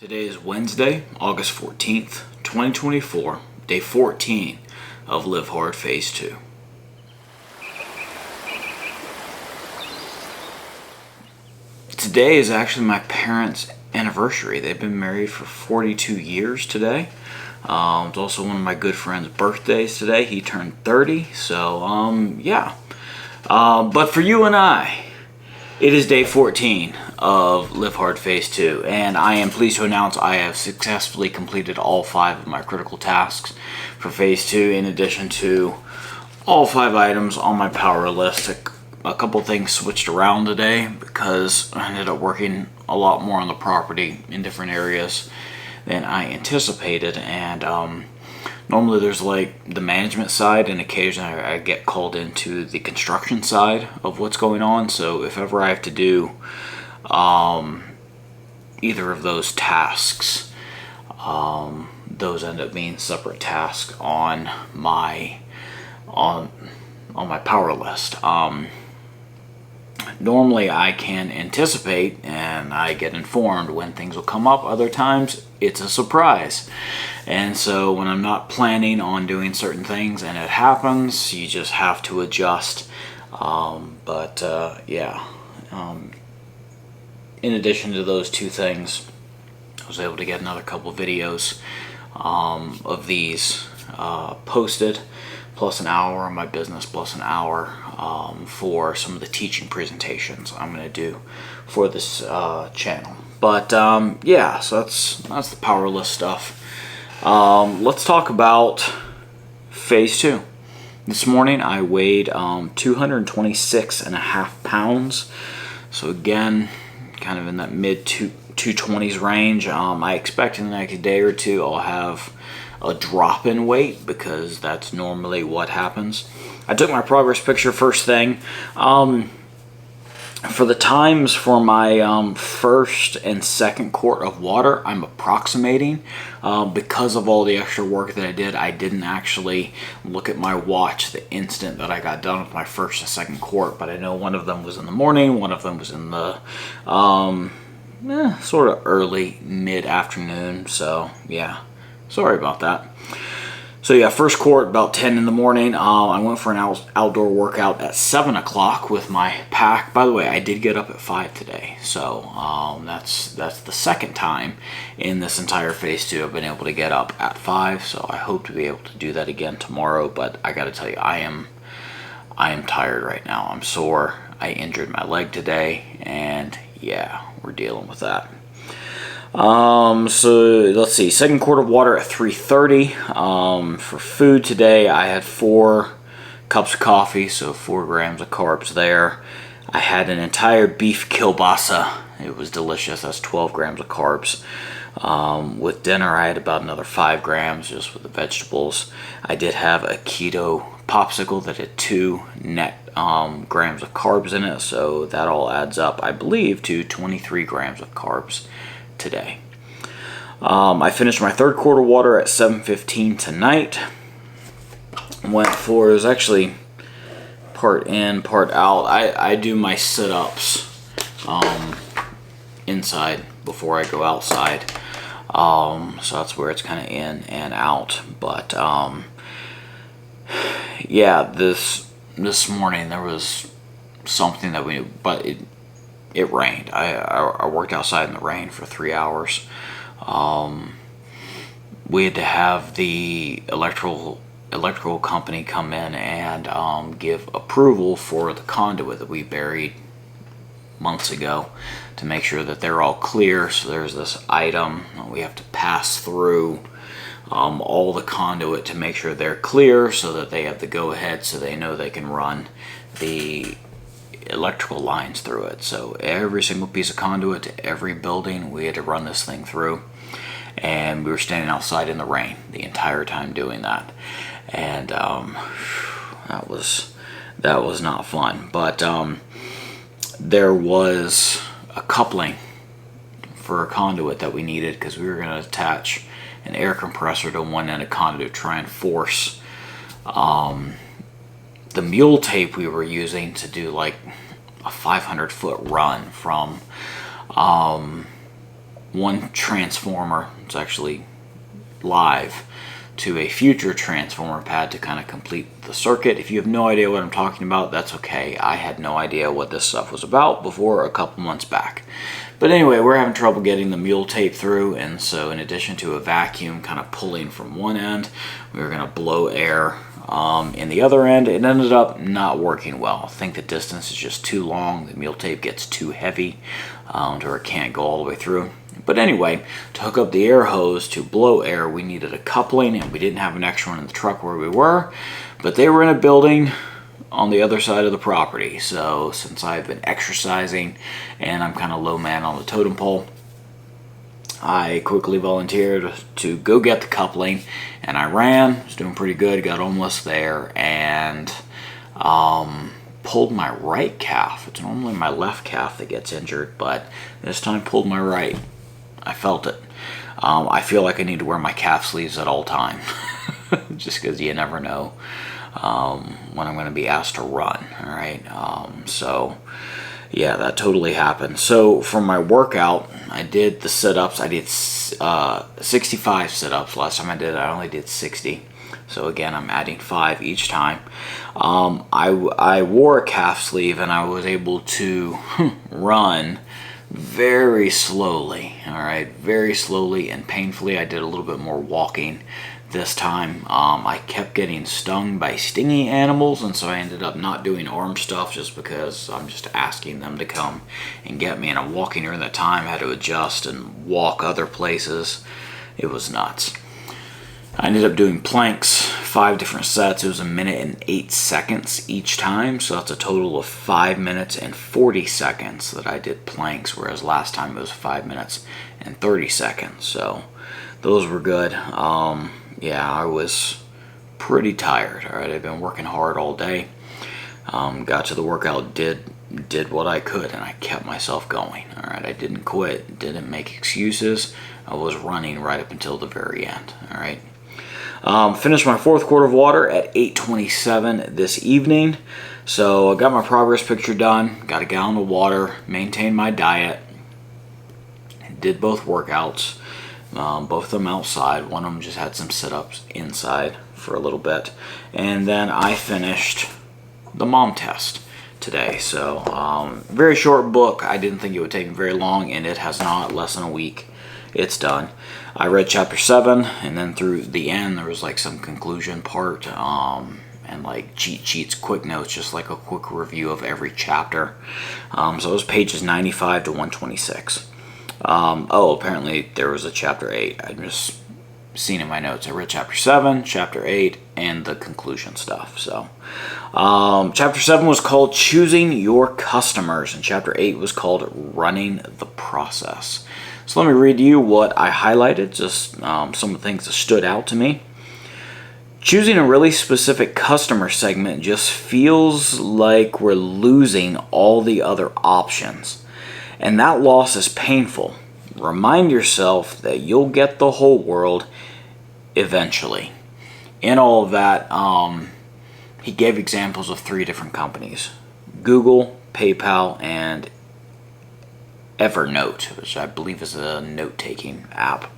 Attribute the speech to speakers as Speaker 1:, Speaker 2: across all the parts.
Speaker 1: Today is Wednesday, August 14th, 2024, day 14 of LiveHard Phase 2. Today is actually my parents' anniversary. They've been married for 42 years today. It's also one of my good friend's birthdays today. He turned 30, so yeah. But for you and I, it is day 14 of LiveHard Phase 2, and I am pleased to announce I have successfully completed all 5 of my critical tasks for Phase 2, in addition to all 5 items on my power list. A couple things switched around today because I ended up working a lot more on the property in different areas than I anticipated, and normally there's like the management side, and occasionally I get called into the construction side of what's going on. So if ever I have to do either of those tasks, those end up being separate tasks on my power list. Normally I can anticipate and I get informed when things will come up. Other times it's a surprise. And so when I'm not planning on doing certain things and it happens, you just have to adjust. Yeah. In addition to those 2 things, I was able to get another couple videos of these posted, plus an hour on my business, plus an hour for some of the teaching presentations I'm going to do for this channel. But yeah, so that's the power list stuff. Let's talk about Phase 2. This morning I weighed 226.5 pounds. So again, kind of in that mid 220s range. I expect in the next day or 2 I'll have a drop in weight, because that's normally what happens. I took my progress picture first thing. For the times for my first and second quart of water, I'm approximating. Because of all the extra work that I did, I didn't actually look at my watch the instant that I got done with my first and second quart, but I know one of them was in the morning, one of them was in the sort of early mid-afternoon, so yeah, sorry about that. So yeah, first quart about 10 in the morning. I went for an outdoor workout at 7 o'clock with my pack. By the way, I did get up at 5 today. So that's the second time in this entire Phase 2 I've been able to get up at 5. So I hope to be able to do that again tomorrow. But I got to tell you, I am tired right now. I'm sore. I injured my leg today, and yeah, we're dealing with that. So let's see, second quart of water at 3:30. For food today, I had 4 cups of coffee, so 4 grams of carbs there. I had an entire beef kielbasa. It was delicious. That's 12 grams of carbs. With dinner, I had about another 5 grams just with the vegetables. I did have a keto popsicle that had 2 net grams of carbs in it, so that all adds up, I believe, to 23 grams of carbs today. I finished my third quart of water at 7:15 tonight. It was actually part in, part out. I do my sit-ups inside before I go outside. So that's where it's kind of in and out. But yeah, this morning there was something that it rained. I worked outside in the rain for 3 hours. We had to have the electrical company come in and give approval for the conduit that we buried months ago, to make sure that they're all clear. So there's this item we have to pass through all the conduit to make sure they're clear, so that they have the go-ahead, so they know they can run the electrical lines through it. So every single piece of conduit to every building, we had to run this thing through, and we were standing outside in the rain the entire time doing that, and that was not fun. But there was a coupling for a conduit that we needed, because we were going to attach an air compressor to one end of conduit, try and force the mule tape we were using to do like a 500-foot run from one transformer, it's actually live, to a future transformer pad to kind of complete the circuit. If you have no idea what I'm talking about, that's okay. I had no idea what this stuff was about before a couple months back. But anyway, we're having trouble getting the mule tape through, and so in addition to a vacuum kind of pulling from one end, we were going to blow air in the other end. It ended up not working well. I think the distance is just too long. The mule tape gets too heavy to where it can't go all the way through. But anyway, to hook up the air hose to blow air, we needed a coupling, and we didn't have an extra one in the truck where we were, but they were in a building on the other side of the property. So since I've been exercising and I'm kind of low man on the totem pole, I quickly volunteered to go get the coupling, and I ran. Was doing pretty good, got almost there, and pulled my right calf. It's normally my left calf that gets injured, but this time pulled my right. I felt it. I feel like I need to wear my calf sleeves at all time, just because you never know when I'm going to be asked to run. All right. So yeah, that totally happened. So for my workout, I did the sit-ups. I did 65 sit-ups. Last time I did it, I only did 60. So again, I'm adding 5 each time. I wore a calf sleeve, and I was able to run very slowly. All right, very slowly and painfully. I did a little bit more walking this time. I kept getting stung by stingy animals, and so I ended up not doing arm stuff just because I'm just asking them to come and get me, and I'm walking during that time. I had to adjust and walk other places. It was nuts. I ended up doing planks, 5 different sets. It was 1 minute and 8 seconds each time, so that's a total of 5 minutes and 40 seconds that I did planks, whereas last time it was 5 minutes and 30 seconds. So those were good. Yeah, I was pretty tired. All right, I've been working hard all day. Got to the workout, did what I could, and I kept myself going. All right, I didn't quit, didn't make excuses. I was running right up until the very end. All right. Finished my 4th quart of water at 8:27 this evening. So I got my progress picture done, got a gallon of water, maintained my diet, did both workouts, both of them outside. One of them just had some sit-ups inside for a little bit. And then I finished the mom test today. So very short book. I didn't think it would take very long, and it has not. Less than a week. It's done. I read chapter 7, and then through the end there was like some conclusion part and like cheat sheets, quick notes, just like a quick review of every chapter. So it was pages 95 to 126. Oh, apparently there was a chapter 8. I just seen in my notes. I read chapter 7, chapter 8, and the conclusion stuff. So chapter 7 was called Choosing Your Customers, and chapter 8 was called Running the Process. So let me read to you what I highlighted, just some of the things that stood out to me. Choosing a really specific customer segment just feels like we're losing all the other options, and that loss is painful. Remind yourself that you'll get the whole world eventually. In all of that, he gave examples of 3 different companies: Google, PayPal, and Evernote, which I believe is a note-taking app,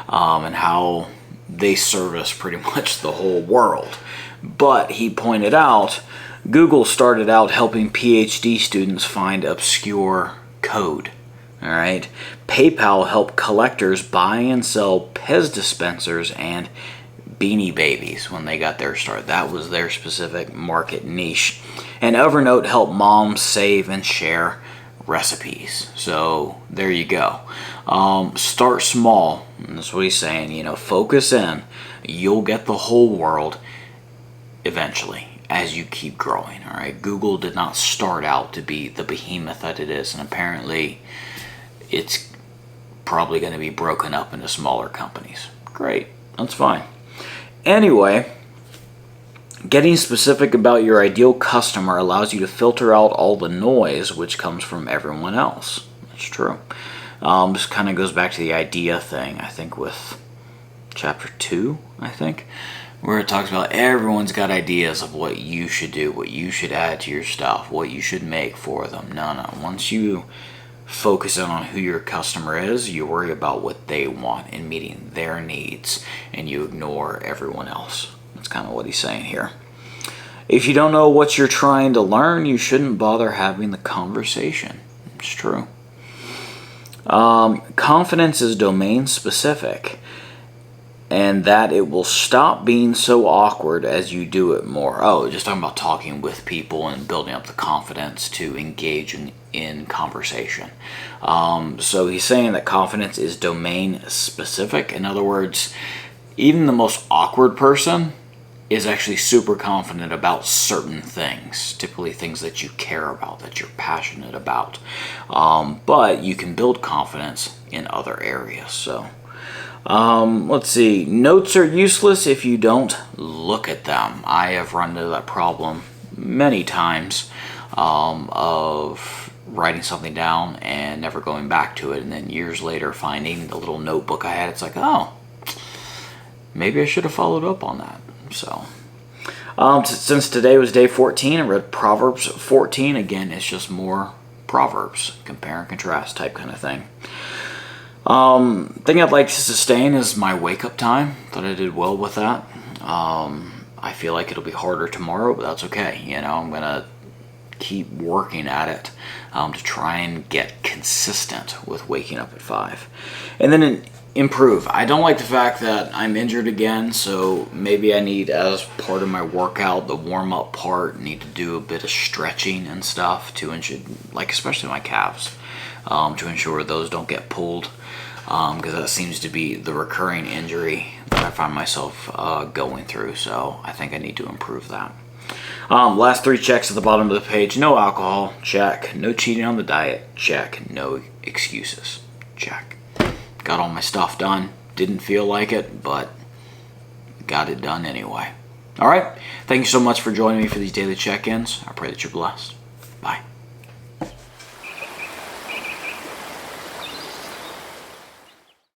Speaker 1: and how they service pretty much the whole world. But he pointed out Google started out helping PhD students find obscure code. All right. PayPal helped collectors buy and sell Pez dispensers and Beanie Babies when they got their start. That was their specific market niche. And Evernote helped moms save and share recipes. So there you go. Start small. And that's what he's saying. You know, focus in. You'll get the whole world eventually as you keep growing. All right. Google did not start out to be the behemoth that it is, and apparently it's probably going to be broken up into smaller companies. Great. That's fine. Anyway, getting specific about your ideal customer allows you to filter out all the noise which comes from everyone else. That's true. This kind of goes back to the idea thing, I think, with chapter 2, where it talks about everyone's got ideas of what you should do, what you should add to your stuff, what you should make for them. No. Once you focusing on who your customer is. You worry about what they want and meeting their needs, and you ignore everyone else. That's kind of what he's saying here. If you don't know what you're trying to learn, you shouldn't bother having the conversation. It's true. Confidence is domain specific, and that it will stop being so awkward as you do it more. Oh, just talking about talking with people and building up the confidence to engage in conversation. So he's saying that confidence is domain specific. In other words, even the most awkward person is actually super confident about certain things, typically things that you care about, that you're passionate about. But you can build confidence in other areas. So let's see. Notes are useless if you don't look at them. I have run into that problem many times of writing something down and never going back to it, and then years later finding the little notebook I had. It's like, oh, maybe I should have followed up on that. So since today was day 14, I read Proverbs 14. Again, it's just more Proverbs, compare and contrast type kind of thing. Thing I'd like to sustain is my wake-up time. Thought I did well with that. I feel like it'll be harder tomorrow, but that's okay. You know, I'm going to keep working at it to try and get consistent with waking up at 5. And then improve. I don't like the fact that I'm injured again, so maybe I need, as part of my workout, the warm-up part, need to do a bit of stretching and stuff to ensure, like especially my calves, to ensure those don't get pulled, because that seems to be the recurring injury that I find myself going through. So I think I need to improve that. Last 3 checks at the bottom of the page. No alcohol, check. No cheating on the diet, check. No excuses, check. Got all my stuff done. Didn't feel like it, but got it done anyway. All right. Thank you so much for joining me for these daily check-ins. I pray that you're blessed. Bye.